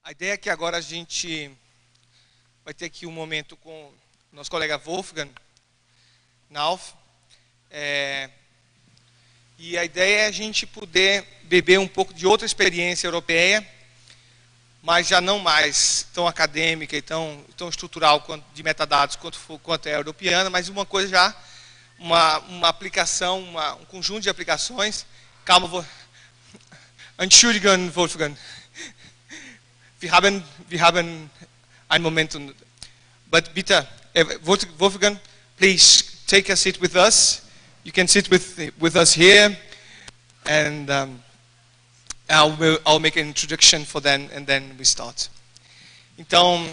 A ideia é que agora a gente vai ter aqui um momento com o nosso colega Wolfgang Nauf. E a ideia é a gente poder beber um pouco de outra experiência europeia, mas já não mais tão acadêmica e tão estrutural quanto de metadados quanto é a europeana, mas uma coisa já, uma aplicação, um conjunto de aplicações. Calma, Entschuldigung, Wolfgang. Wir haben einen Moment. But bitte, Wolfgang, please take a seat with us. You can sit with us here, and I'll make an introduction for them, and then we start. Então,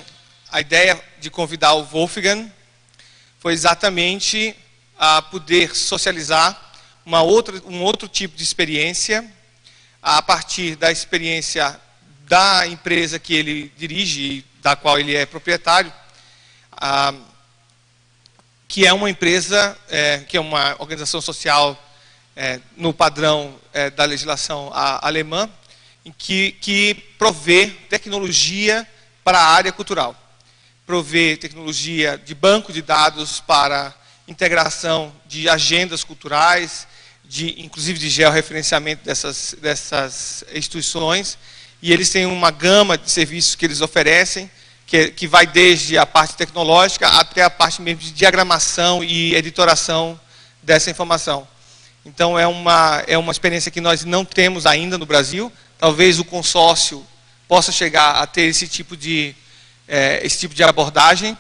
a ideia de convidar o Wolfgang foi exatamente a poder socializar um outro tipo de experiência a partir da experiência da empresa que ele dirige, da qual ele é proprietário, que é uma empresa, que é uma organização social no padrão da legislação alemã, em que provê tecnologia para a área cultural. Provê tecnologia de banco de dados para integração de agendas culturais, inclusive de georreferenciamento dessas instituições, e eles têm uma gama de serviços que eles oferecem, que vai desde a parte tecnológica até a parte mesmo de diagramação e editoração dessa informação. Então é uma experiência que nós não temos ainda no Brasil. Talvez o consórcio possa chegar a ter esse tipo de abordagem,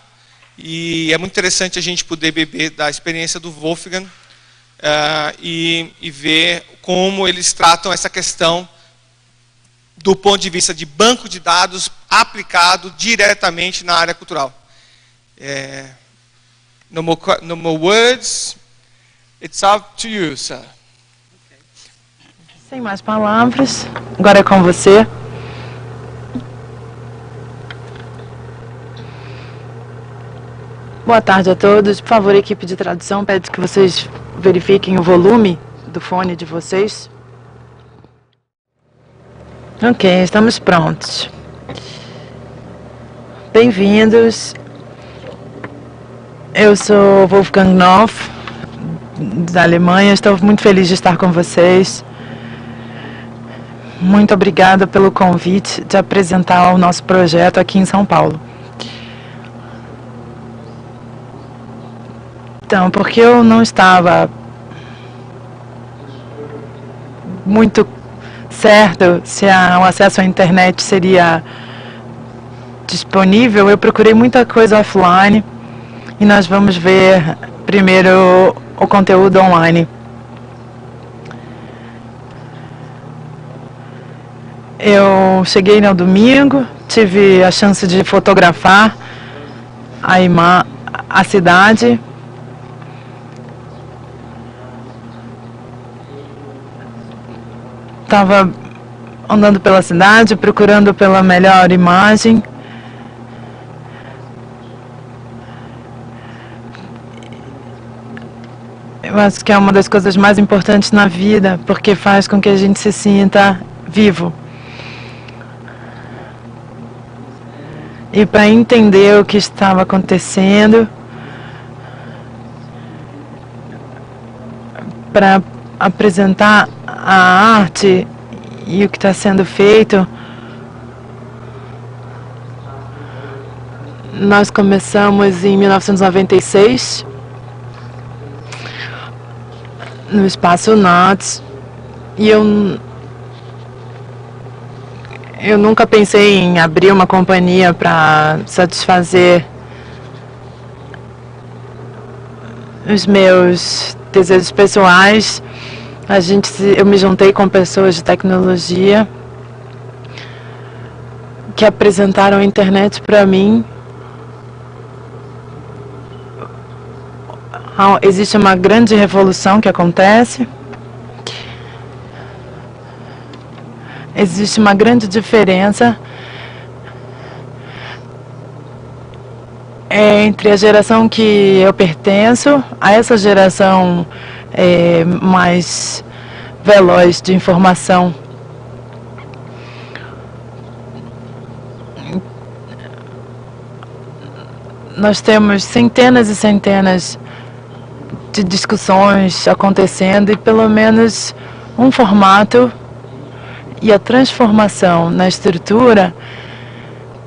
e é muito interessante a gente poder beber da experiência do Wolfgang e ver como eles tratam essa questão do ponto de vista de banco de dados aplicado diretamente na área cultural. No more words, it's up to you, sir. Sem mais palavras, agora é com você. Boa tarde a todos. Por favor, equipe de tradução, pede que vocês verifiquem o volume do fone de vocês. Ok, estamos prontos. Bem-vindos. Eu sou Wolfgang Nauf, da Alemanha. Estou muito feliz de estar com vocês. Muito obrigada pelo convite de apresentar o nosso projeto aqui em São Paulo. Então, porque eu não estava muito certo se o acesso à internet seria disponível, eu procurei muita coisa offline e nós vamos ver primeiro o conteúdo online. Eu cheguei no domingo, tive a chance de fotografar a cidade. Estava andando pela cidade, procurando pela melhor imagem. Eu acho que é uma das coisas mais importantes na vida, porque faz com que a gente se sinta vivo. E para entender o que estava acontecendo, para apresentar a arte e o que está sendo feito, nós começamos em 1996 no Espaço Knots, e eu nunca pensei em abrir uma companhia para satisfazer os meus desejos pessoais. Eu me juntei com pessoas de tecnologia que apresentaram a internet para mim. Existe uma grande revolução que acontece. Existe uma grande diferença entre a geração que eu pertenço, a essa geração mais veloz de informação. nós temos centenas e centenas de discussões acontecendo e pelo menos um formato e a transformação na estrutura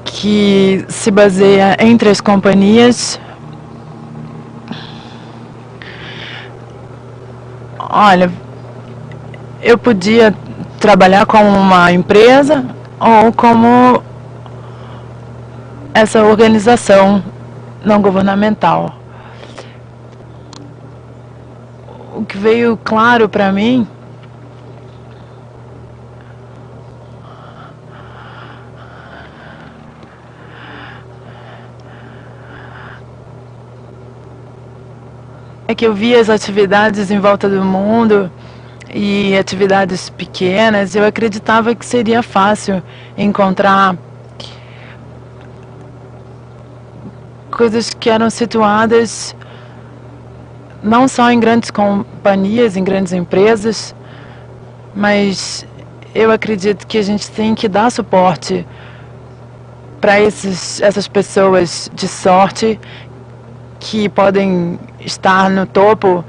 que se baseia entre as companhias. Olha, eu podia trabalhar como uma empresa ou como essa organização não governamental. O que veio claro para mim é que eu via as atividades em volta do mundo e atividades pequenas. Eu acreditava que seria fácil encontrar coisas que eram situadas não só em grandes companhias, em grandes empresas, mas eu acredito que a gente tem que dar suporte para essas pessoas de sorte que podem estar no topo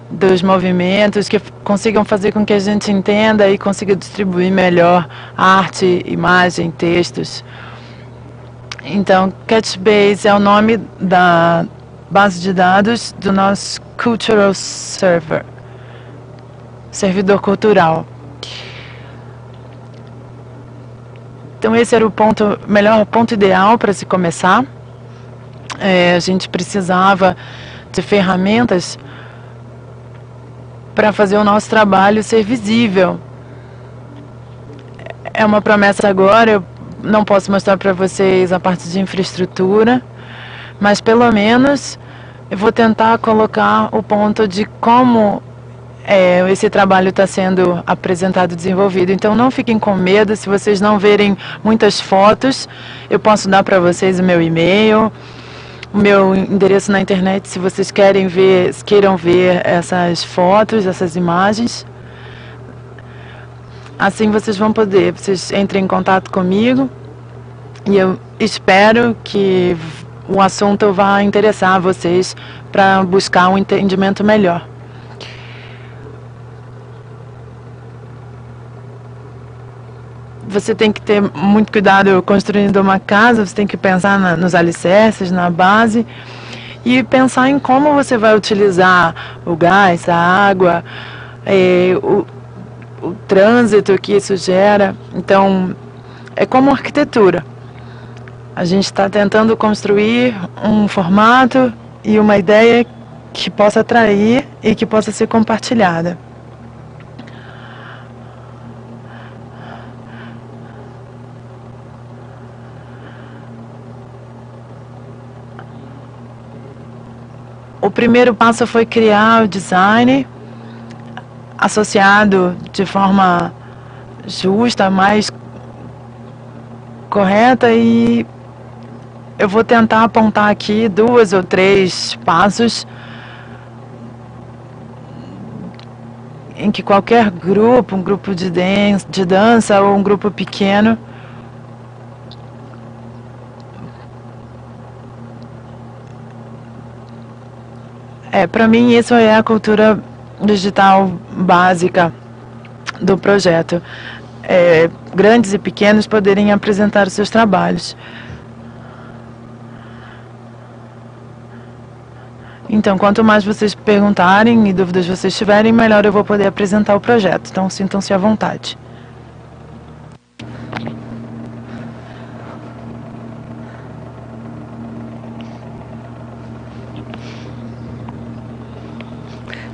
dos movimentos, que consigam fazer com que a gente entenda e consiga distribuir melhor arte, imagem, textos. Então, Catchbase é o nome da base de dados do nosso Cultural Server, servidor cultural. Então, esse era o melhor ponto ideal para se começar. A gente precisava de ferramentas para fazer o nosso trabalho ser visível. É uma promessa agora, eu não posso mostrar para vocês a parte de infraestrutura, mas pelo menos eu vou tentar colocar o ponto de como esse trabalho está sendo apresentado e desenvolvido. Então não fiquem com medo, se vocês não verem muitas fotos, eu posso dar para vocês o meu e-mail, o meu endereço na internet, se vocês queiram ver essas fotos, essas imagens. Assim vocês vão poder, vocês entrem em contato comigo e eu espero que o assunto vá interessar vocês para buscar um entendimento melhor. Você tem que ter muito cuidado construindo uma casa, você tem que pensar nos alicerces, na base, e pensar em como você vai utilizar o gás, a água, o trânsito que isso gera. Então, é como arquitetura. A gente está tentando construir um formato e uma ideia que possa atrair e que possa ser compartilhada. O primeiro passo foi criar o design associado de forma justa, mais correta, e eu vou tentar apontar aqui 2 ou 3 passos em que qualquer grupo, um grupo de dança ou um grupo pequeno, para mim isso é a cultura digital básica do projeto. Grandes e pequenos poderem apresentar os seus trabalhos. Então, quanto mais vocês perguntarem e dúvidas vocês tiverem, melhor eu vou poder apresentar o projeto. Então, sintam-se à vontade.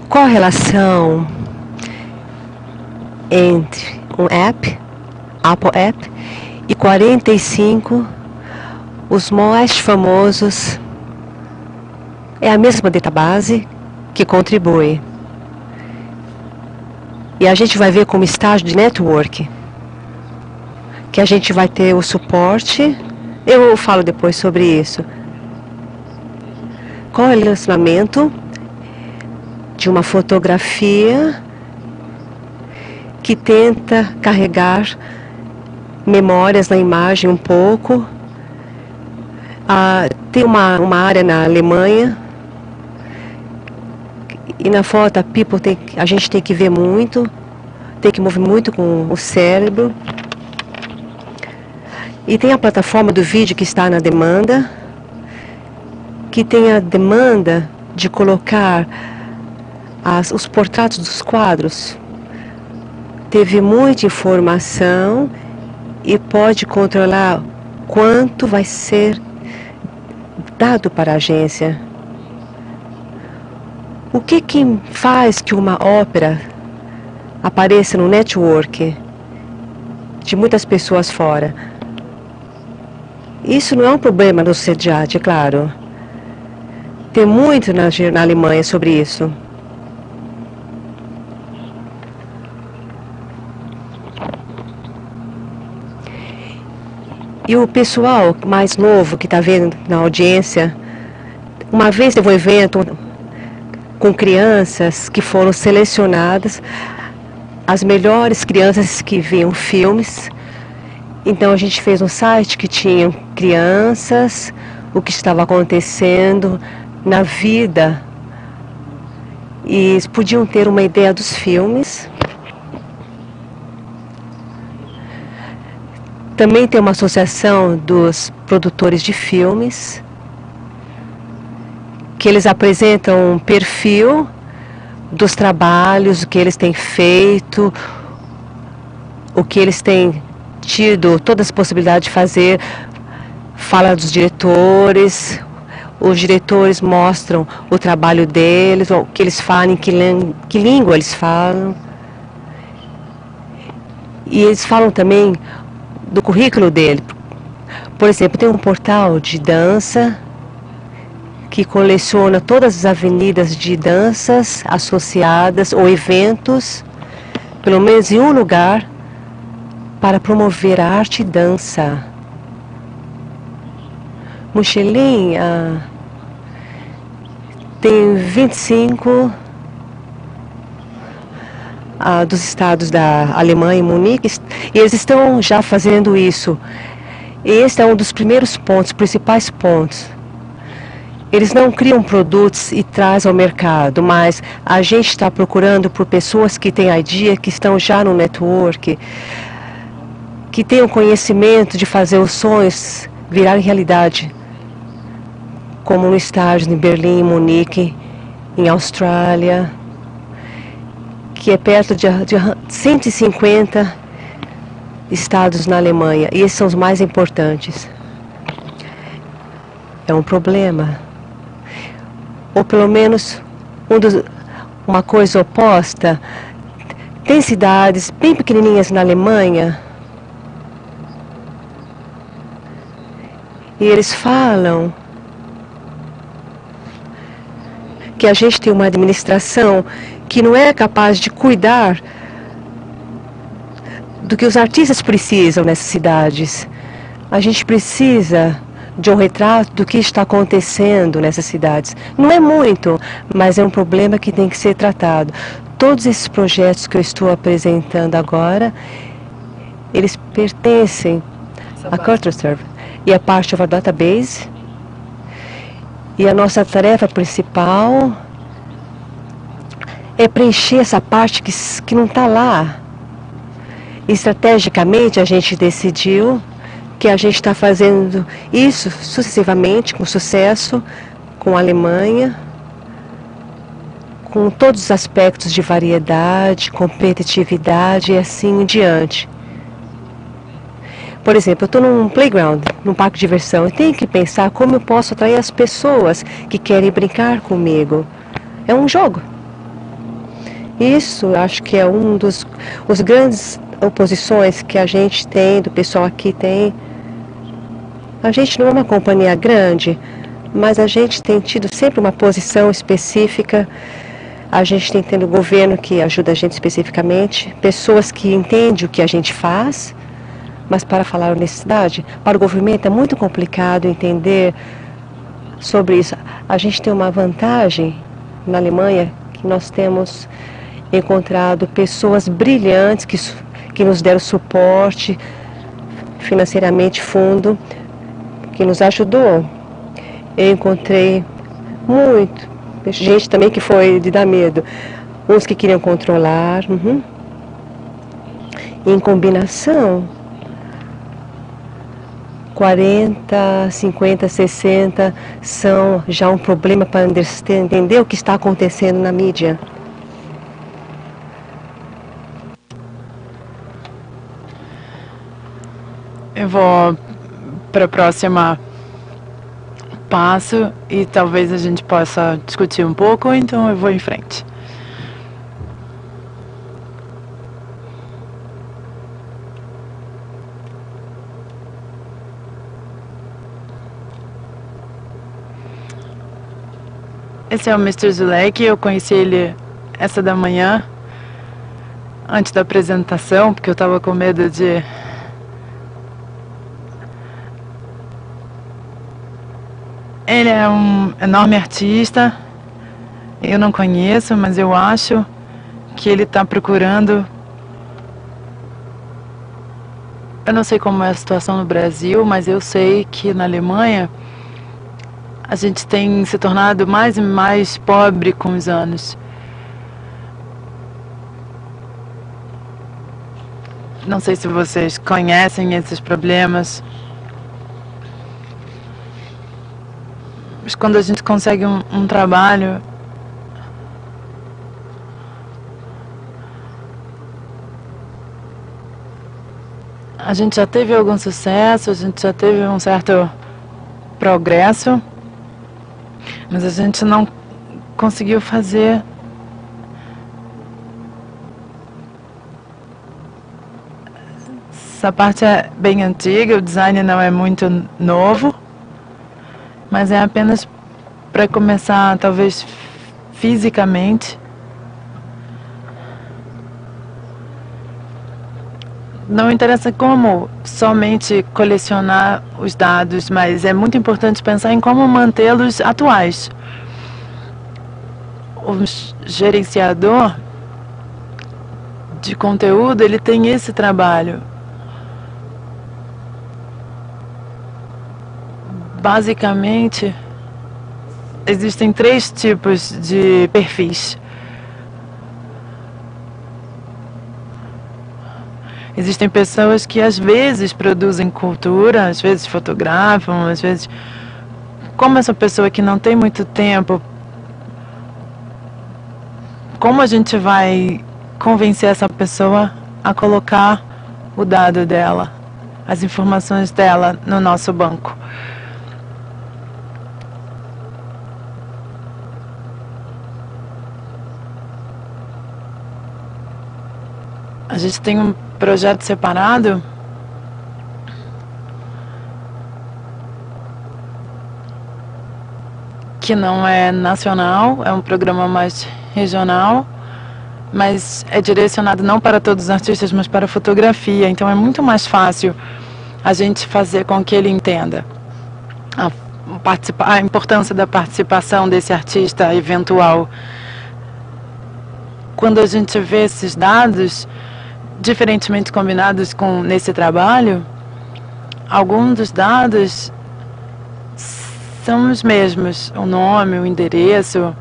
Qual a relação entre um app, Apple App, e 45, os mais famosos? É a mesma database que contribui. E a gente vai ver como estágio de network, que a gente vai ter o suporte. Eu falo depois sobre isso. Qual é o relacionamento de uma fotografia que tenta carregar memórias na imagem um pouco, Tem uma área na Alemanha, e na foto a gente tem que ver muito, tem que mover muito com o cérebro. E tem a plataforma do vídeo que está na demanda, que tem a demanda de colocar os portratos dos quadros. Teve muita informação e pode controlar quanto vai ser dado para a agência. O que faz que uma ópera apareça no network de muitas pessoas fora? Isso não é um problema no CEDIAT, é claro. Tem muito na Alemanha sobre isso. E o pessoal mais novo que está vendo na audiência, uma vez teve um evento com crianças que foram selecionadas, as melhores crianças que viam filmes. Então a gente fez um site que tinha crianças, o que estava acontecendo na vida, e eles podiam ter uma ideia dos filmes. Também tem uma associação dos produtores de filmes, que eles apresentam um perfil dos trabalhos, o que eles têm feito, o que eles têm tido todas as possibilidades de fazer. Fala dos diretores, os diretores mostram o trabalho deles, o que eles falam, que língua eles falam. E eles falam também do currículo dele. Por exemplo, tem um portal de dança que coleciona todas as avenidas de danças associadas ou eventos, pelo menos em um lugar, para promover a arte e dança. Michelin tem 25 dos estados da Alemanha e Munique, e eles estão já fazendo isso. Este é um dos primeiros pontos, principais pontos. Eles não criam produtos e trazem ao mercado, mas a gente está procurando por pessoas que têm idea, que estão já no network, que têm o conhecimento de fazer os sonhos virarem realidade, como no estágio em Berlim, em Munique, em Austrália, que é perto de 150 estados na Alemanha, e esses são os mais importantes. É um problema. Ou pelo menos uma coisa oposta. Tem cidades bem pequenininhas na Alemanha, e eles falam que a gente tem uma administração que não é capaz de cuidar do que os artistas precisam nessas cidades. A gente precisa de um retrato do que está acontecendo nessas cidades. Não é muito, mas é um problema que tem que ser tratado. Todos esses projetos que eu estou apresentando agora, eles pertencem a CultureServe e a parte of our database. E a nossa tarefa principal é preencher essa parte que não está lá. Estrategicamente, a gente decidiu que a gente está fazendo isso sucessivamente, com sucesso, com a Alemanha, com todos os aspectos de variedade, competitividade e assim em diante. Por exemplo, eu estou num playground, num parque de diversão, e tenho que pensar como eu posso atrair as pessoas que querem brincar comigo. É um jogo. Isso, acho que é um dos grandes oposições que a gente tem, do pessoal aqui tem. A gente não é uma companhia grande, mas a gente tem tido sempre uma posição específica. A gente tem tido o governo que ajuda a gente especificamente, pessoas que entendem o que a gente faz, mas para falar honestidade, para o governo é muito complicado entender sobre isso. A gente tem uma vantagem na Alemanha, que nós temos encontrado pessoas brilhantes que nos deram suporte financeiramente, fundo, que nos ajudou Eu encontrei muito gente também que foi de dar medo. Uns que queriam controlar. Em combinação, 40, 50, 60 são já um problema para entender o que está acontecendo na mídia. Eu vou para o próximo passo e talvez a gente possa discutir um pouco, então eu vou em frente. Esse é o Mr. Zulek, eu conheci ele essa da manhã, antes da apresentação, porque eu estava com medo de... Ele é um enorme artista, eu não conheço, mas eu acho que ele está procurando... Eu não sei como é a situação no Brasil, mas eu sei que na Alemanha a gente tem se tornado mais e mais pobre com os anos. Não sei se vocês conhecem esses problemas. Mas quando a gente consegue um trabalho, a gente já teve algum sucesso, a gente já teve um certo progresso, mas a gente não conseguiu fazer essa parte é bem antiga, o design não é muito novo, mas é apenas para começar, talvez fisicamente. Não interessa como somente colecionar os dados, mas é muito importante pensar em como mantê-los atuais. O gerenciador de conteúdo, ele tem esse trabalho. Basicamente, existem 3 tipos de perfis. Existem pessoas que às vezes produzem cultura, às vezes fotografam, às vezes... Como essa pessoa que não tem muito tempo, como a gente vai convencer essa pessoa a colocar o dado dela, as informações dela no nosso banco? A gente tem um projeto separado que não é nacional, é um programa mais regional, mas é direcionado não para todos os artistas, mas para a fotografia. Então é muito mais fácil a gente fazer com que ele entenda a importância da participação desse artista eventual. Quando a gente vê esses dados diferentemente combinados nesse trabalho, alguns dos dados são os mesmos, o nome, o endereço.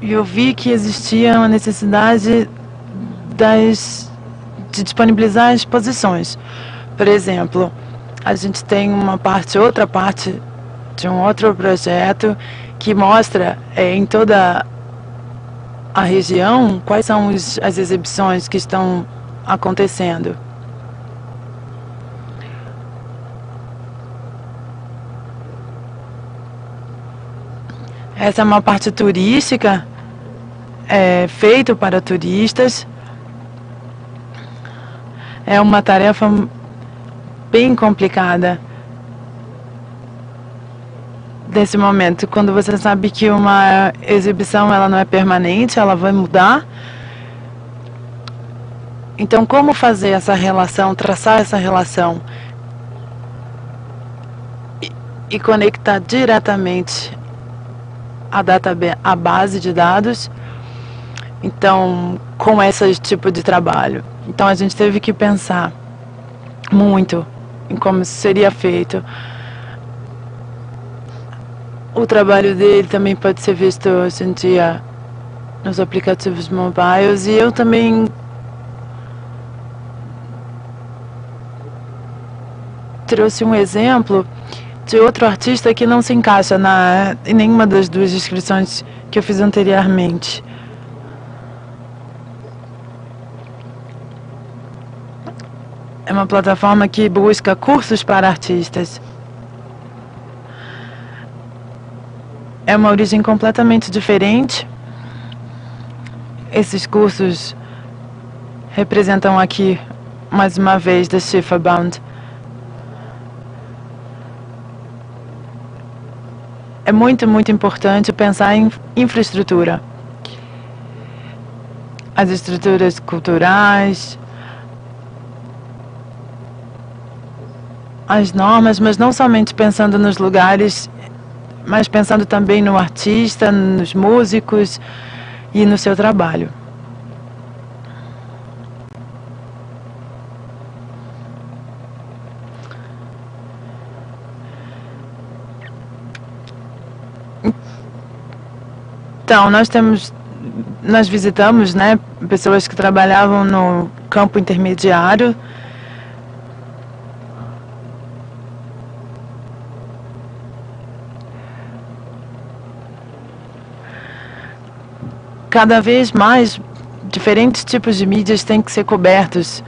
E eu vi que existia uma necessidade de disponibilizar as posições. Por exemplo, a gente tem outra parte de um outro projeto que mostra em toda a região quais são as exibições que estão acontecendo. Essa é uma parte turística, feito para turistas. É uma tarefa bem complicada. Nesse momento, quando você sabe que uma exibição ela não é permanente, ela vai mudar. Então, como fazer essa relação, traçar essa relação e conectar diretamente a base de dados, então, com esse tipo de trabalho. Então, a gente teve que pensar muito em como seria feito. O trabalho dele também pode ser visto hoje em dia nos aplicativos mobiles, e eu também trouxe um exemplo de outro artista que não se encaixa em nenhuma das duas descrições que eu fiz anteriormente. É uma plataforma que busca cursos para artistas. É uma origem completamente diferente. Esses cursos representam aqui, mais uma vez, da Schifferbound. É muito, muito importante pensar em infraestrutura. As estruturas culturais, as normas, mas não somente pensando nos lugares, mas pensando também no artista, nos músicos e no seu trabalho. Então, nós visitamos, né, pessoas que trabalhavam no campo intermediário. Cada vez mais, diferentes tipos de mídias têm que ser cobertos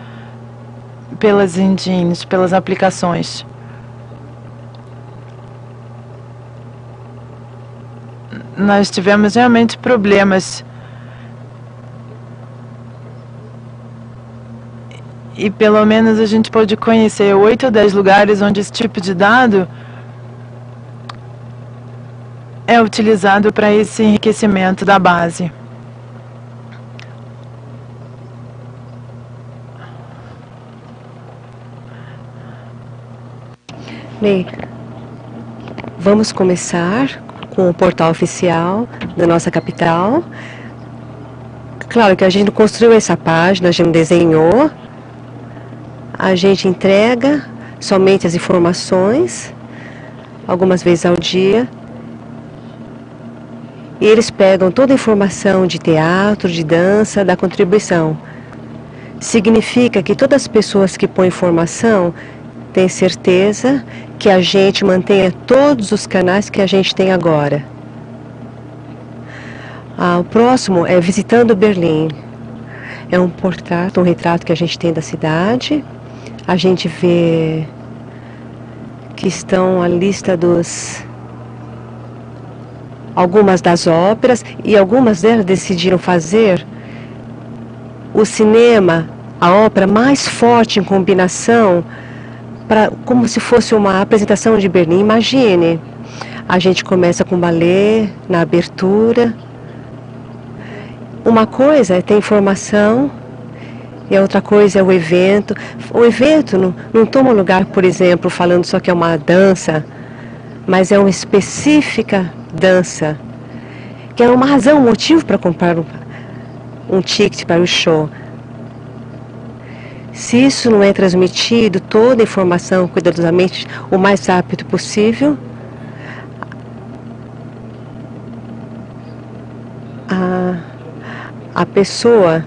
pelas engines, pelas aplicações. Nós tivemos realmente problemas. E pelo menos a gente pôde conhecer 8 ou 10 lugares onde esse tipo de dado é utilizado para esse enriquecimento da base. Bem, vamos começar com o portal oficial da nossa capital. Claro que a gente não construiu essa página, a gente não desenhou. A gente entrega somente as informações, algumas vezes ao dia. E eles pegam toda a informação de teatro, de dança, da contribuição. Significa que todas as pessoas que põem informação têm certeza que a gente mantenha todos os canais que a gente tem agora. O próximo é Visitando Berlim. É um portrait, um retrato que a gente tem da cidade. A gente vê que estão a lista dos... algumas das óperas, e algumas delas decidiram fazer o cinema, a ópera mais forte em combinação, como se fosse uma apresentação de Berlim. Imagine, a gente começa com balé na abertura. Uma coisa é ter informação e a outra coisa é o evento. O evento não toma lugar, por exemplo, falando só que é uma dança, mas é uma específica dança, que é uma razão, um motivo para comprar um ticket para o show. Se isso não é transmitido, toda a informação cuidadosamente, o mais rápido possível, a pessoa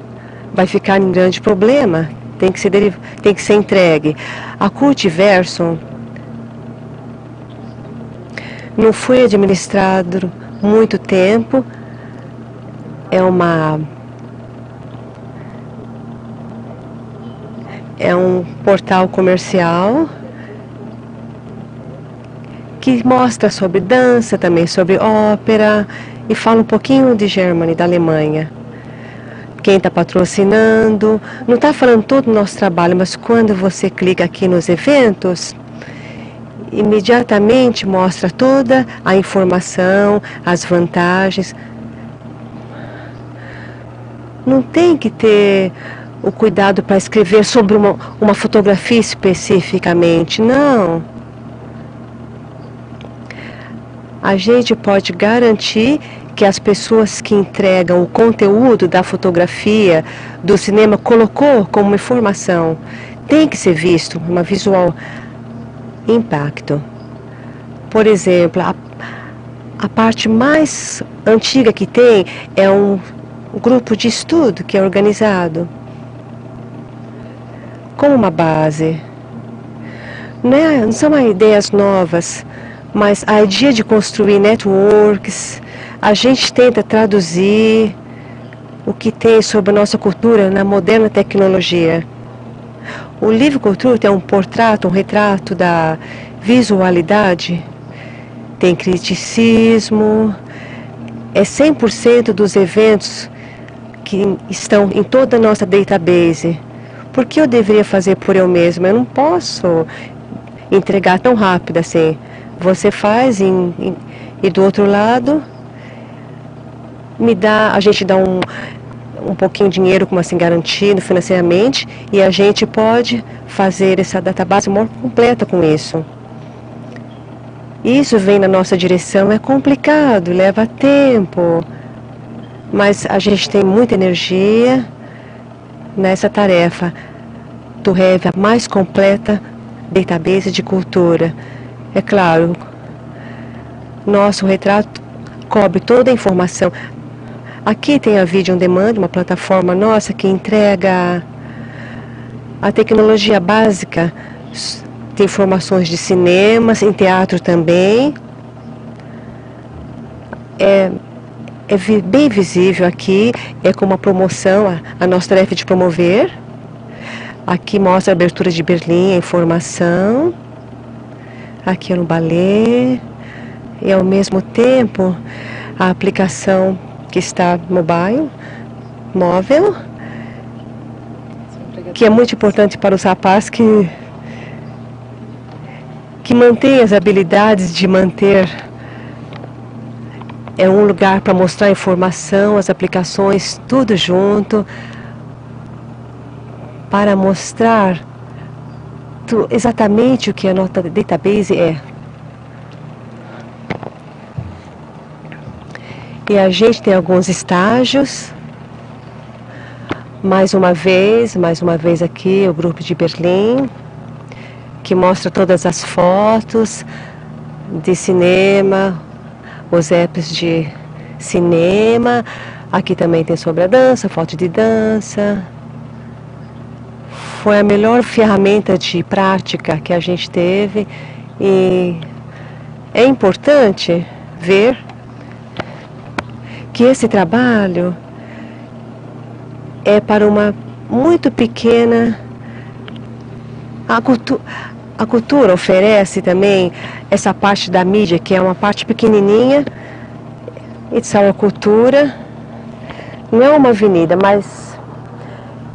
vai ficar em grande problema, tem que ser entregue. A Cultiverso não foi administrado muito tempo, é um portal comercial que mostra sobre dança, também sobre ópera, e fala um pouquinho de Germany, da Alemanha. Quem está patrocinando, não está falando todo o nosso trabalho, mas quando você clica aqui nos eventos, imediatamente mostra toda a informação, as vantagens. Não tem que ter o cuidado para escrever sobre uma fotografia especificamente, não. A gente pode garantir que as pessoas que entregam o conteúdo da fotografia, do cinema, colocou como informação. tem que ser visto, uma visual impacto. Por exemplo, a parte mais antiga que tem é um grupo de estudo que é organizado como uma base. Não são ideias novas, mas a ideia de construir networks, a gente tenta traduzir o que tem sobre a nossa cultura na moderna tecnologia. O livro Cultura tem um portrato, um retrato da visualidade, tem criticismo, é 100% dos eventos que estão em toda a nossa database. Por que eu deveria fazer por eu mesma? Eu não posso entregar tão rápido assim. Você faz e do outro lado a gente dá um pouquinho de dinheiro como assim garantido financeiramente e a gente pode fazer essa database mais completa com isso. Isso vem na nossa direção, é complicado, leva tempo, mas a gente tem muita energia nessa tarefa do have a mais completa database de cultura. É claro, nosso retrato cobre toda a informação. Aqui tem a Video on Demand, uma plataforma nossa que entrega a tecnologia básica. Tem informações de cinemas, em teatro também. É bem visível aqui, é como uma promoção, a nossa tarefa de promover. Aqui mostra a abertura de Berlim, a informação. Aqui é no balé. E ao mesmo tempo, a aplicação que está móvel, que é muito importante para os rapazes que mantêm as habilidades de manter. É um lugar para mostrar a informação, as aplicações, tudo junto, para mostrar exatamente o que a nossa database é. E a gente tem alguns estágios. Mais uma vez aqui, o grupo de Berlim, que mostra todas as fotos de cinema, os apps de cinema. Aqui também tem sobre a dança, foto de dança. Foi a melhor ferramenta de prática que a gente teve e é importante ver que esse trabalho é para uma muito pequena. A cultura oferece também essa parte da mídia, que é uma parte pequenininha. It's Our Cultura. Não é uma avenida, mas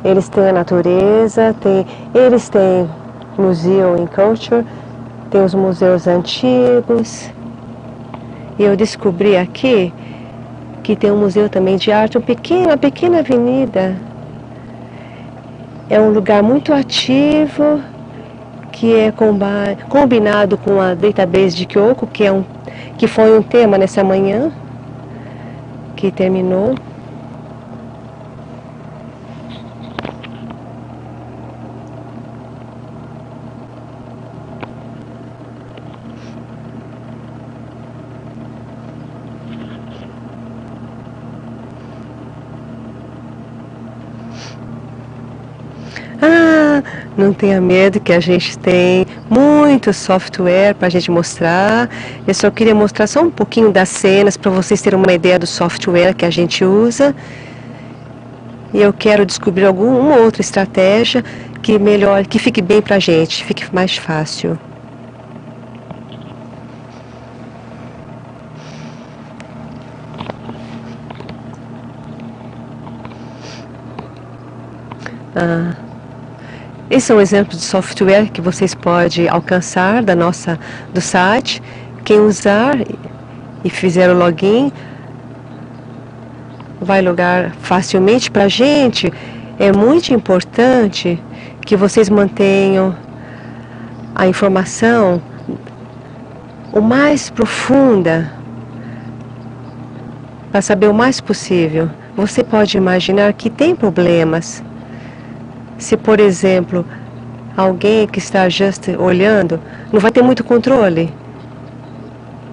eles têm a natureza, eles têm museu em culture, tem os museus antigos. E eu descobri aqui que tem um museu também de arte, uma pequena avenida. É um lugar muito ativo, que é combinado com a database de Kyoko, que foi um tema nessa manhã, que terminou. Não tenha medo, que a gente tem muito software para a gente mostrar. Eu só queria mostrar só um pouquinho das cenas para vocês terem uma ideia do software que a gente usa. E eu quero descobrir alguma outra estratégia que fique bem para a gente, fique mais fácil. Esses são exemplos de software que vocês podem alcançar do site. Quem usar e fizer o login vai logar facilmente. Para a gente é muito importante que vocês mantenham a informação o mais profunda para saber o mais possível. Você pode imaginar que tem problemas. Se, por exemplo, alguém que está just olhando não vai ter muito controle,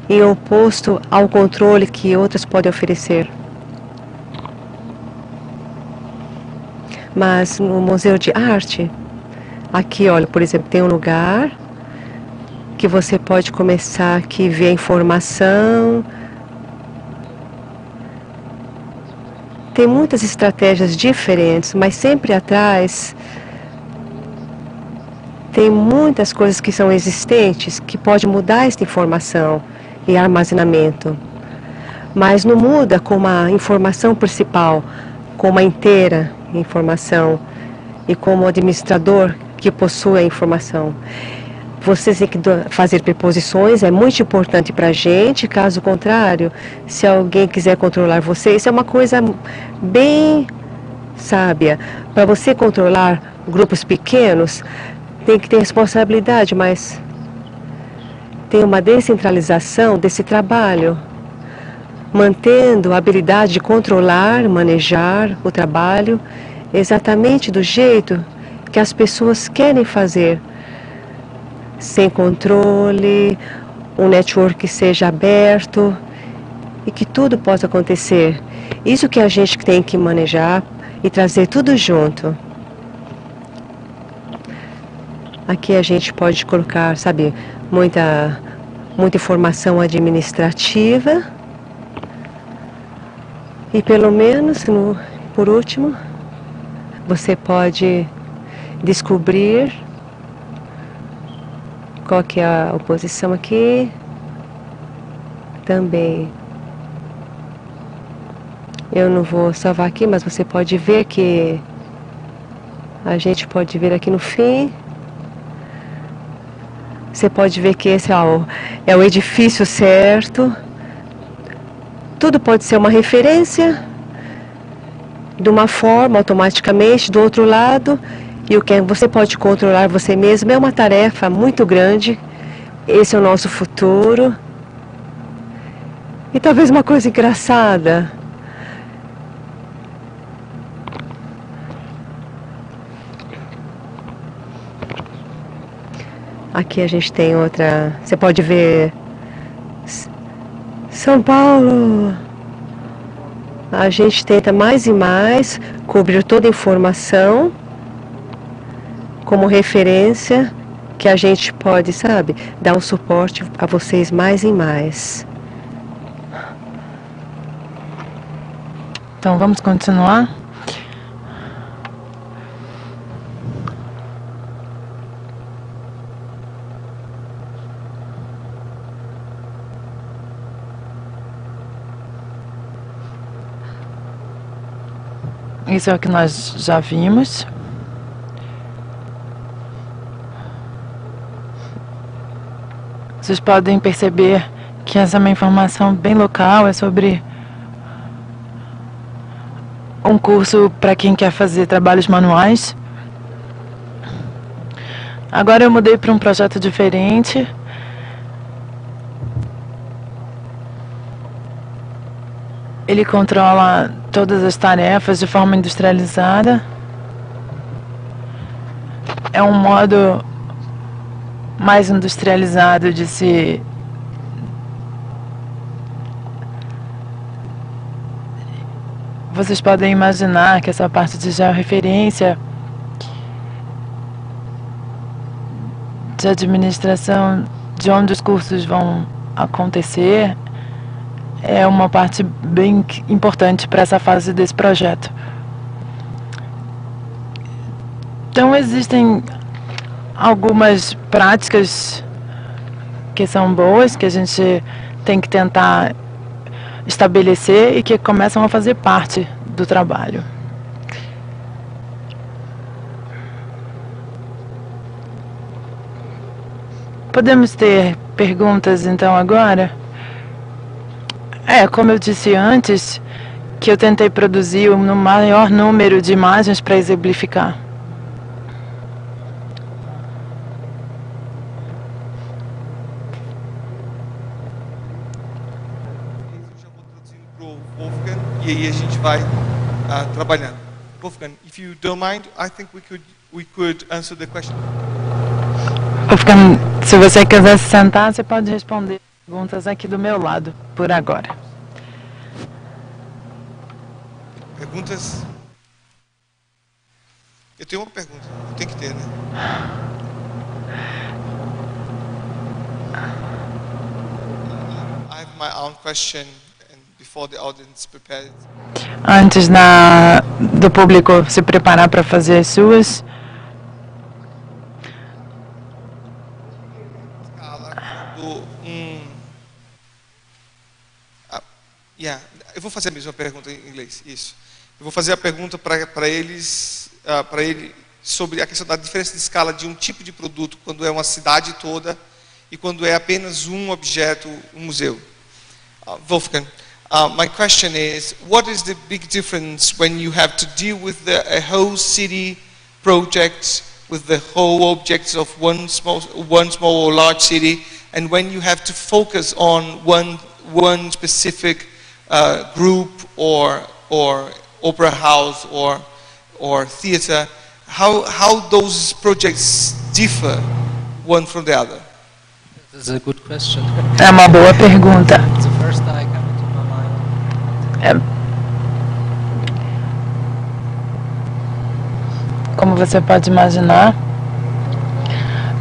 em oposto ao controle que outras podem oferecer. Mas no Museu de Arte, aqui, olha, por exemplo, tem um lugar que você pode começar aqui ver a informação. Tem muitas estratégias diferentes, mas sempre atrás tem muitas coisas que são existentes que pode mudar esta informação e armazenamento. Mas não muda como a informação principal, como a inteira informação e como o administrador que possui a informação. Vocês têm que fazer preposições, é muito importante para a gente. Caso contrário, se alguém quiser controlar você, isso é uma coisa bem sábia. Para você controlar grupos pequenos, tem que ter responsabilidade, mas tem uma descentralização desse trabalho, mantendo a habilidade de controlar, manejar o trabalho exatamente do jeito que as pessoas querem fazer. Sem controle, um network que seja aberto e que tudo possa acontecer. Isso que a gente tem que manejar e trazer tudo junto. Aqui a gente pode colocar, sabe, muita informação administrativa. E pelo menos, por último, você pode descobrir qual que é a oposição aqui. Também. Eu não vou salvar aqui, mas você pode ver que a gente pode ver aqui no fim. Você pode ver que esse é o edifício certo. Tudo pode ser uma referência de uma forma automaticamente, do outro lado. E o que você pode controlar você mesmo é uma tarefa muito grande. Esse é o nosso futuro. E talvez uma coisa engraçada. Aqui a gente tem outra. Você pode ver São Paulo. A gente tenta mais e mais cobrir toda a informação como referência que a gente pode, sabe, dar um suporte a vocês mais e mais. Então vamos continuar. Isso é o que nós já vimos. Vocês podem perceber que essa é uma informação bem local, é sobre um curso para quem quer fazer trabalhos manuais. Agora eu mudei para um projeto diferente. Ele controla todas as tarefas de forma industrializada. É um modo mais industrializado de se vocês podem imaginar que essa parte de georreferência, de administração de onde os cursos vão acontecer, é uma parte bem importante para essa fase desse projeto. Então existem algumas práticas que são boas, que a gente tem que tentar estabelecer e que começam a fazer parte do trabalho. Podemos ter perguntas então agora? Como eu disse antes, que eu tentei produzir o maior número de imagens para exemplificar. Eu já vou traduzindo para o Wolfgang e aí a gente vai trabalhando. Wolfgang, if you don't mind, I think we could answer the question. Se você quiser se sentar, você pode responder perguntas aqui do meu lado, por agora. Perguntas? Eu tenho uma pergunta. Tem que ter, né? I have my own question, and before the audience prepared. Antes do público se preparar para fazer as suas. Eu vou fazer a mesma pergunta em inglês. Isso. Eu vou fazer a pergunta para eles, sobre a questão da diferença de escala de um tipo de produto quando é uma cidade toda e quando é apenas um objeto, um museu. Wolfgang, my question is, what is the big difference when you have to deal with a whole city project, with the whole objects of one small or large city, and when you have to focus on one specific group or opera house or theater, how those projects differ one from the other? That's a good question. É uma boa pergunta. It's the first that I come into my mind. Como você pode imaginar,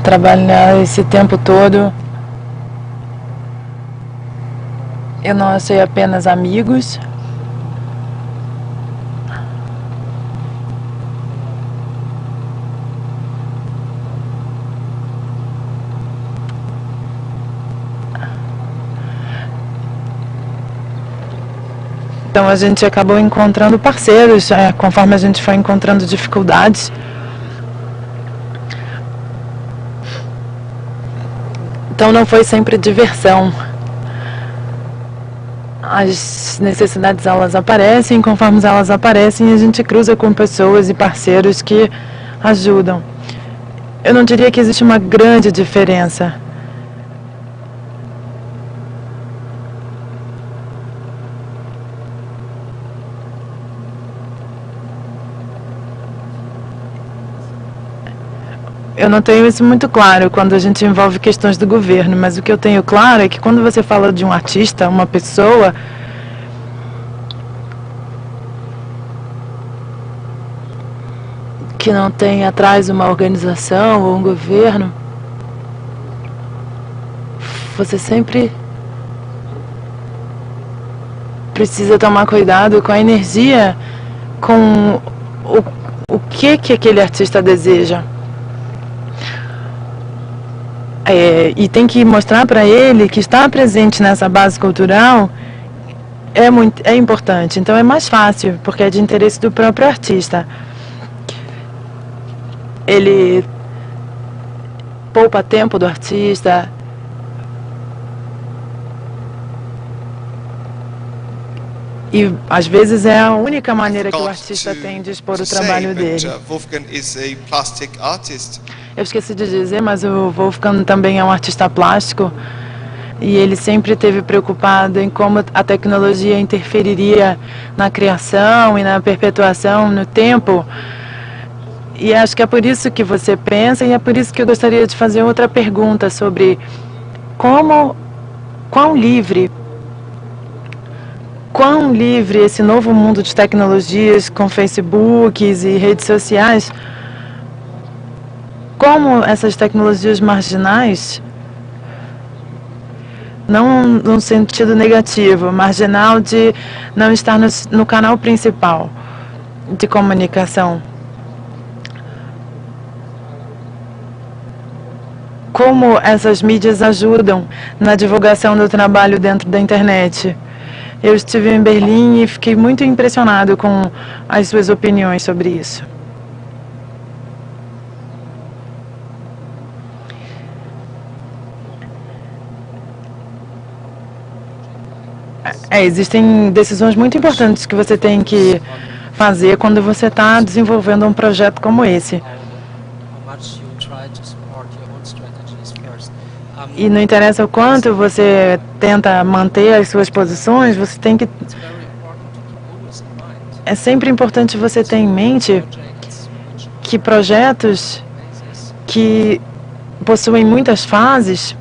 trabalhar esse tempo todo, eu não achei apenas amigos, então a gente acabou encontrando parceiros, conforme a gente foi encontrando dificuldades. Então não foi sempre diversão. As necessidades, elas aparecem, conforme elas aparecem, a gente cruza com pessoas e parceiros que ajudam. Eu não diria que existe uma grande diferença. Eu não tenho isso muito claro quando a gente envolve questões do governo, mas o que eu tenho claro é que quando você fala de um artista, uma pessoa, que não tem atrás uma organização ou um governo, você sempre precisa tomar cuidado com a energia, com o que aquele artista deseja. E tem que mostrar para ele que estar presente nessa base cultural é importante. Então é mais fácil, porque é de interesse do próprio artista. Ele poupa tempo do artista. E às vezes é a única maneira que o artista tem de expor o trabalho dele. Wolfgang is a plastic artist. Eu esqueci de dizer, mas o Wolfgang também é um artista plástico e ele sempre esteve preocupado em como a tecnologia interferiria na criação e na perpetuação no tempo. E acho que é por isso que você pensa e é por isso que eu gostaria de fazer outra pergunta sobre quão livre esse novo mundo de tecnologias com Facebooks e redes sociais, como essas tecnologias marginais, não num sentido negativo, marginal de não estar no canal principal de comunicação. Como essas mídias ajudam na divulgação do trabalho dentro da internet. Eu estive em Berlim e fiquei muito impressionado com as suas opiniões sobre isso. Existem decisões muito importantes que você tem que fazer quando você está desenvolvendo um projeto como esse. E não interessa o quanto você tenta manter as suas posições, você tem que... É sempre importante você ter em mente que projetos que possuem muitas fases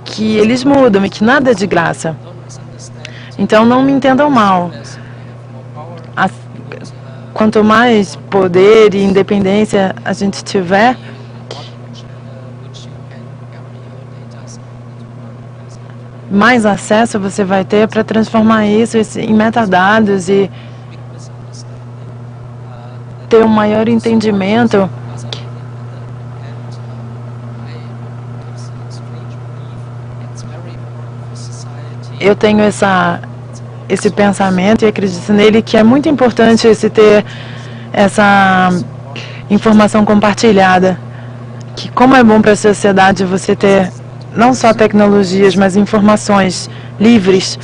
que eles mudam e que nada é de graça. Então, não me entendam mal. Quanto mais poder e independência a gente tiver, mais acesso você vai ter para transformar isso em metadados e ter um maior entendimento. Eu tenho esse pensamento e acredito nele, que é muito importante se ter essa informação compartilhada. Que como é bom para a sociedade você ter não só tecnologias, mas informações livres,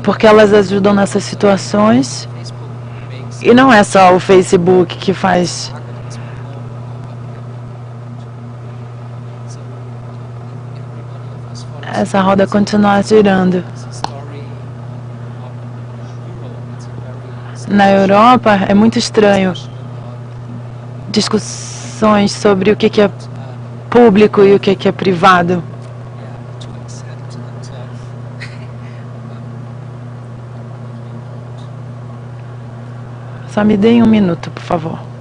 porque elas ajudam nessas situações. E não é só o Facebook que faz. Essa roda continuar girando. Na Europa é muito estranho discussões sobre o que é público e o que é privado. Só me deem um minuto, por favor.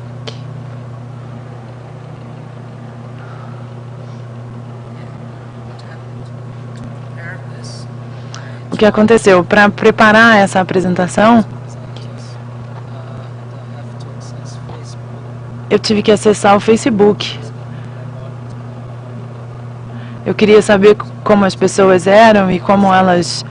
O que aconteceu? Para preparar essa apresentação, eu tive que acessar o Facebook. Eu queria saber como as pessoas eram e como elas...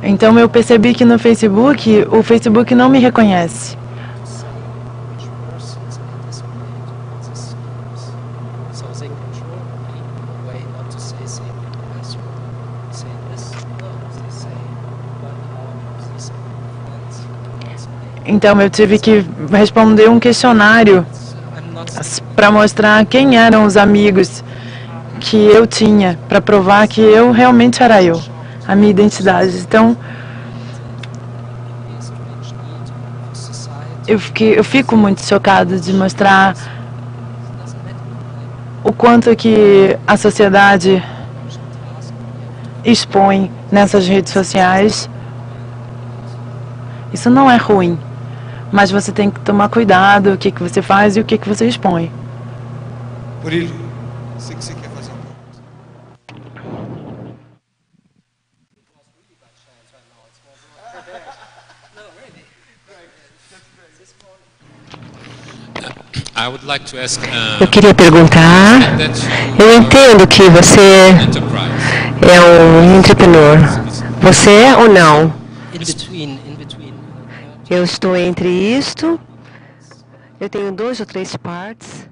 Então eu percebi que no Facebook, o Facebook não me reconhece. Então eu tive que responder um questionário para mostrar quem eram os amigos que eu tinha, para provar que eu realmente era eu, a minha identidade. Então, eu fico muito chocado de mostrar o quanto que a sociedade expõe nessas redes sociais. Isso não é ruim, mas você tem que tomar cuidado o que você faz e o que você expõe. Murilo, sei que você quer fazer uma Eu queria perguntar, eu entendo que você é um entrepreneur. Você é ou não? Eu estou entre isto. Eu tenho 2 ou 3 partes.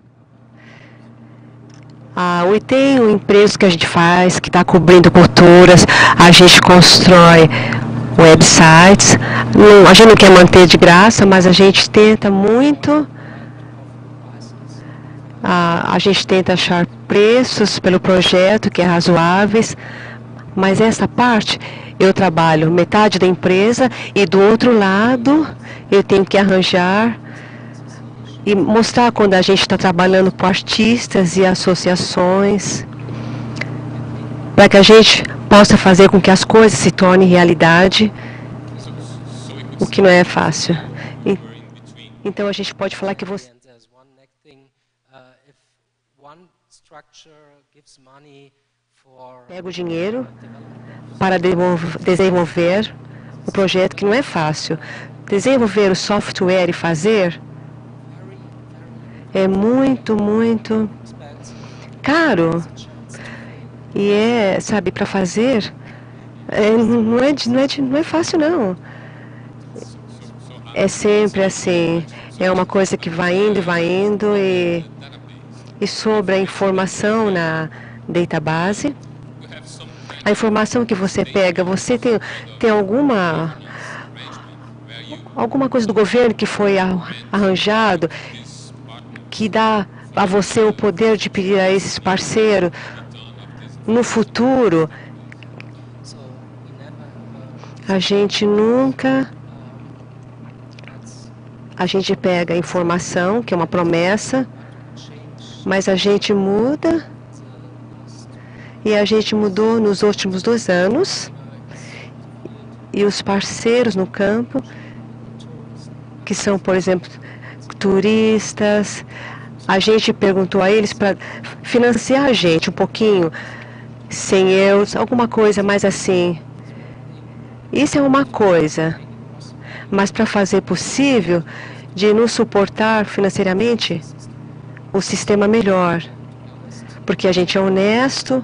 Eu tenho empresas que a gente faz, que está cobrindo culturas. A gente constrói websites. A gente não quer manter de graça, mas a gente tenta muito. A gente tenta achar preços pelo projeto que é razoáveis. Mas essa parte, eu trabalho metade da empresa e do outro lado eu tenho que arranjar e mostrar quando a gente está trabalhando com artistas e associações para que a gente possa fazer com que as coisas se tornem realidade, o que não é fácil. Então a gente pode falar que você pega o dinheiro para desenvolver o projeto, que não é fácil. Desenvolver o software e fazer é muito, muito caro. E sabe, para fazer, não é fácil, não. É sempre assim. É uma coisa que vai indo e sobre a informação na database. A informação que você pega, você tem alguma coisa do governo que foi arranjado, que dá a você o poder de pedir a esses parceiros no futuro. A gente nunca... A gente pega a informação, que é uma promessa, mas a gente muda, e a gente mudou nos últimos 2 anos, e os parceiros no campo, que são, por exemplo, turistas, a gente perguntou a eles para financiar a gente um pouquinho, 100 euros, alguma coisa mais assim. Isso é uma coisa, mas para fazer possível de nos suportar financeiramente, o sistema melhor, porque a gente é honesto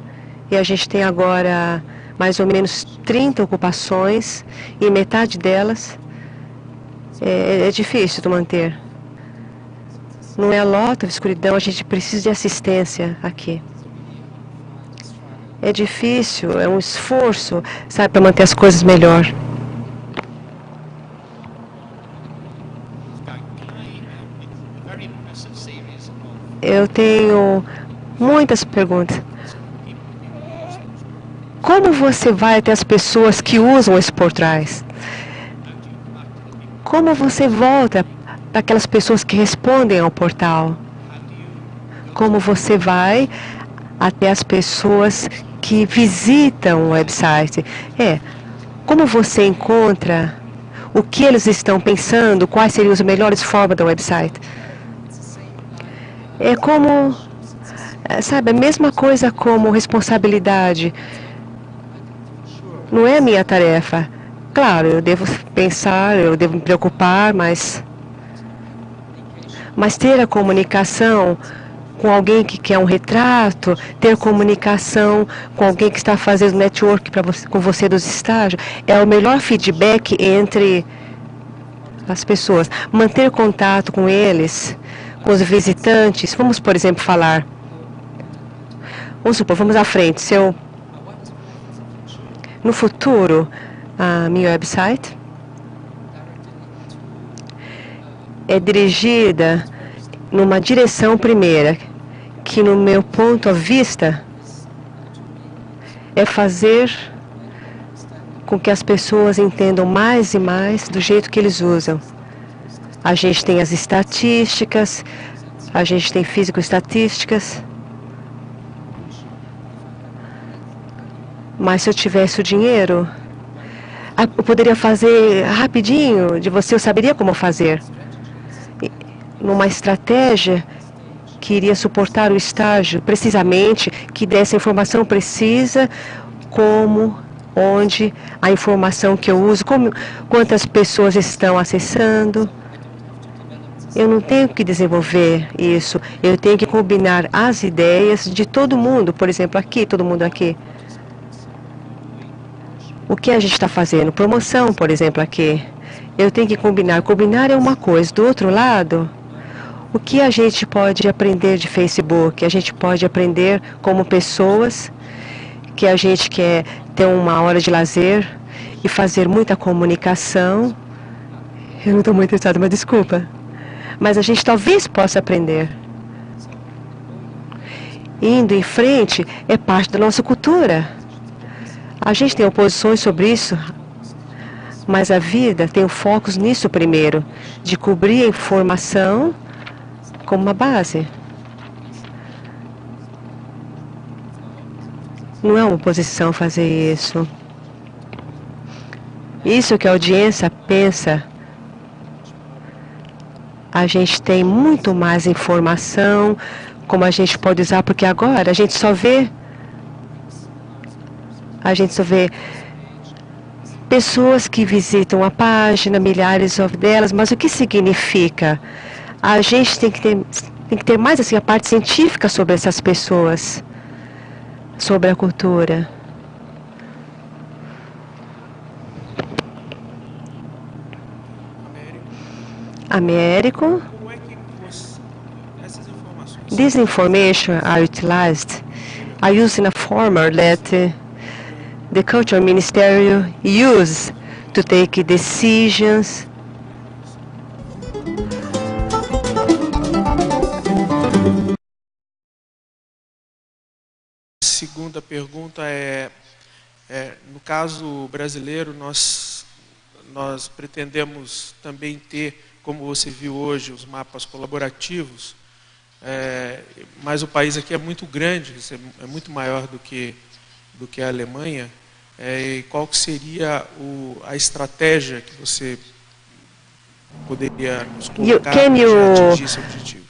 e a gente tem agora mais ou menos 30 ocupações e metade delas é difícil de manter. Não é a lota de escuridão, a gente precisa de assistência aqui. É difícil, é um esforço, sabe, para manter as coisas melhor. Eu tenho muitas perguntas. Como você vai até as pessoas que usam esse portais? Como você volta para aquelas pessoas que respondem ao portal? Como você vai até as pessoas que visitam o website? Como você encontra o que eles estão pensando, quais seriam as melhores formas do website? É como, sabe, a mesma coisa como responsabilidade. Não é a minha tarefa. Claro, eu devo pensar, eu devo me preocupar, mas ter a comunicação com alguém que quer um retrato, ter comunicação com alguém que está fazendo network com você dos estágios, é o melhor feedback entre as pessoas. Manter contato com eles, com os visitantes. Vamos, por exemplo, falar. Vamos supor, vamos à frente. No futuro, a minha website é dirigida numa direção primeira, que no meu ponto de vista é fazer com que as pessoas entendam mais e mais do jeito que eles usam. A gente tem as estatísticas, a gente tem físico-estatísticas. Mas se eu tivesse o dinheiro, eu poderia fazer rapidinho de você, eu saberia como fazer. Numa estratégia que iria suportar o estágio, precisamente, que desse a informação precisa, como, onde, a informação que eu uso, quantas pessoas estão acessando. Eu não tenho que desenvolver isso, eu tenho que combinar as ideias de todo mundo, por exemplo, aqui, todo mundo aqui. O que a gente está fazendo? Promoção, por exemplo, aqui. Eu tenho que combinar. Combinar é uma coisa. Do outro lado, o que a gente pode aprender de Facebook? A gente pode aprender como pessoas, que a gente quer ter uma hora de lazer e fazer muita comunicação. Eu não estou muito interessada, mas desculpa. Mas a gente talvez possa aprender. Indo em frente é parte da nossa cultura. A gente tem oposições sobre isso, mas a vida tem o foco nisso primeiro, de cobrir a informação como uma base. Não é uma oposição fazer isso. Isso que a audiência pensa. A gente tem muito mais informação, como a gente pode usar, porque agora a gente só vê pessoas que visitam a página, milhares delas, mas o que significa? A gente tem que ter mais assim, a parte científica sobre essas pessoas, sobre a cultura. Américo. These information are utilized, are used in a format that the Culture Ministerial use to take decisions. Segunda pergunta é: No caso brasileiro, nós pretendemos também ter, como você viu hoje, os mapas colaborativos, mas o país aqui é muito grande, é muito maior do que a Alemanha. E qual que seria a estratégia que você poderia nos colocar para atingir esse objetivo?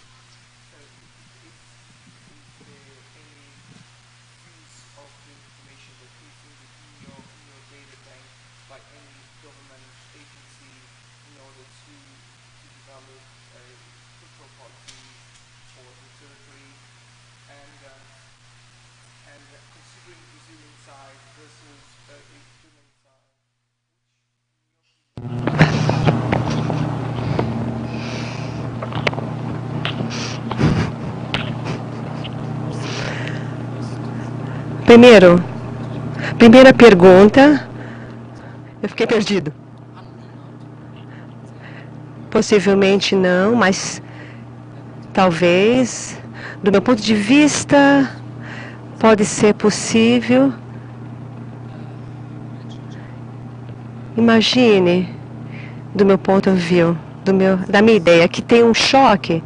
Primeira pergunta, eu fiquei perdido. Possivelmente não, mas talvez, do meu ponto de vista, pode ser possível. Imagine, do meu ponto de vista, da minha ideia, que tem um choque.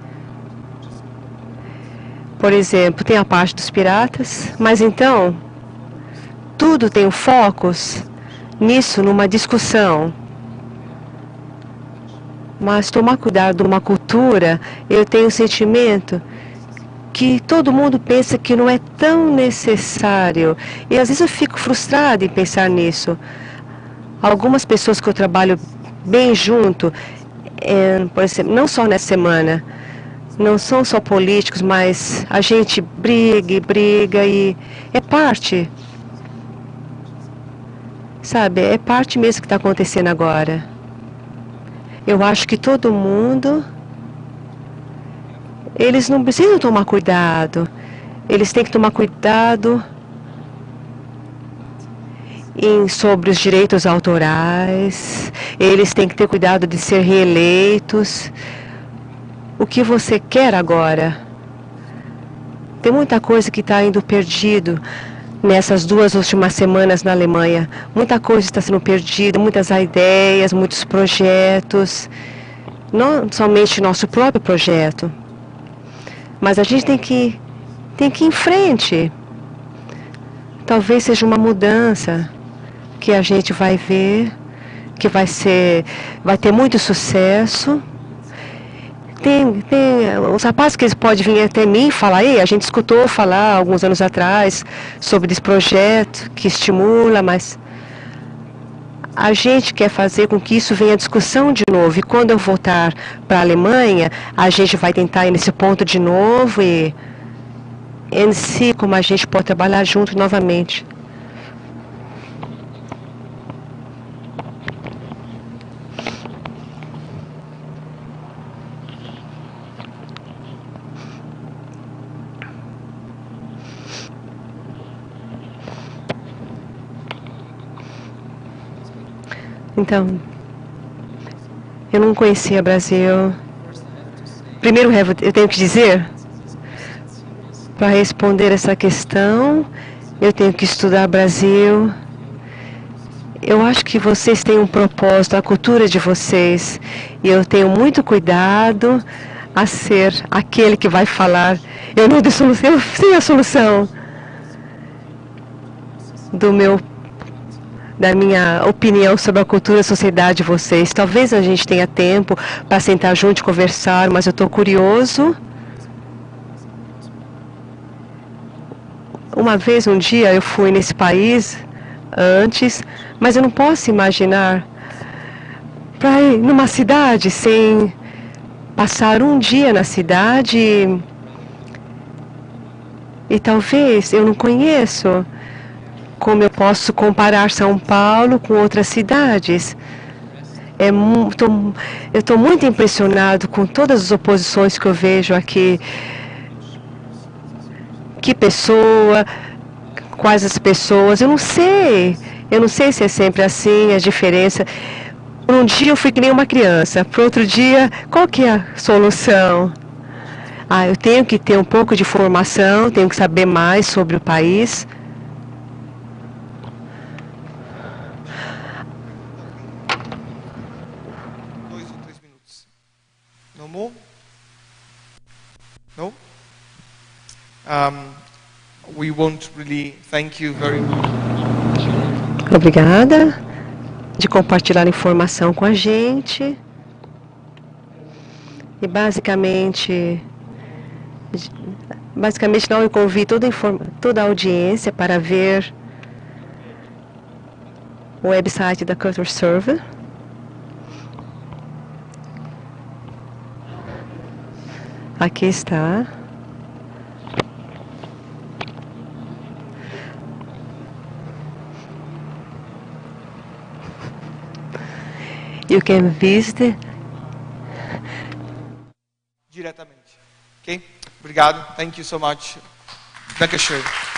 Por exemplo, tem a parte dos piratas, mas então tudo tem focos nisso, numa discussão. Mas tomar cuidado numa cultura, eu tenho o sentimento que todo mundo pensa que não é tão necessário. E às vezes eu fico frustrada em pensar nisso. Algumas pessoas que eu trabalho bem junto, por exemplo, não só nessa semana, não são só políticos, mas a gente briga e é parte. Sabe, é parte mesmo que está acontecendo agora. Eu acho que todo mundo, eles não precisam tomar cuidado. Eles têm que tomar cuidado sobre os direitos autorais. Eles têm que ter cuidado de ser reeleitos. O que você quer agora? Tem muita coisa que está indo perdido nessas 2 últimas semanas na Alemanha. Muita coisa está sendo perdida, muitas ideias, muitos projetos. Não somente nosso próprio projeto. Mas a gente tem que ir em frente. Talvez seja uma mudança que a gente vai ver, que vai ter muito sucesso. Tem os rapazes que eles podem vir até mim e falar, a gente escutou falar alguns anos atrás sobre esse projeto que estimula, mas a gente quer fazer com que isso venha à discussão de novo. E quando eu voltar para a Alemanha, a gente vai tentar ir nesse ponto de novo e em si como a gente pode trabalhar junto novamente. Então, eu não conhecia o Brasil. Primeiro, eu tenho que dizer, para responder essa questão, eu tenho que estudar Brasil. Eu acho que vocês têm um propósito, a cultura de vocês. E eu tenho muito cuidado a ser aquele que vai falar. Eu não dei solução, eu sei a solução da minha opinião sobre a cultura e a sociedade de vocês. Talvez a gente tenha tempo para sentar junto e conversar, mas eu estou curioso. Um dia, eu fui nesse país antes, mas eu não posso imaginar para ir numa cidade sem passar um dia na cidade e talvez eu não conheço. Como eu posso comparar São Paulo com outras cidades? Eu estou muito impressionado com todas as oposições que eu vejo aqui. Que pessoa, quais as pessoas, eu não sei se é sempre assim, a diferença. Um dia eu fui que nem uma criança, para outro dia, qual que é a solução? Eu tenho que ter um pouco de formação, tenho que saber mais sobre o país. we won't really thank you very much. Obrigada de compartilhar informação com a gente. E basicamente não, eu convido toda a audiência para ver o website da Culture Server. Aqui está. You can visit. Diretamente. Ok? Obrigado. Thank you so much. Dankeschön.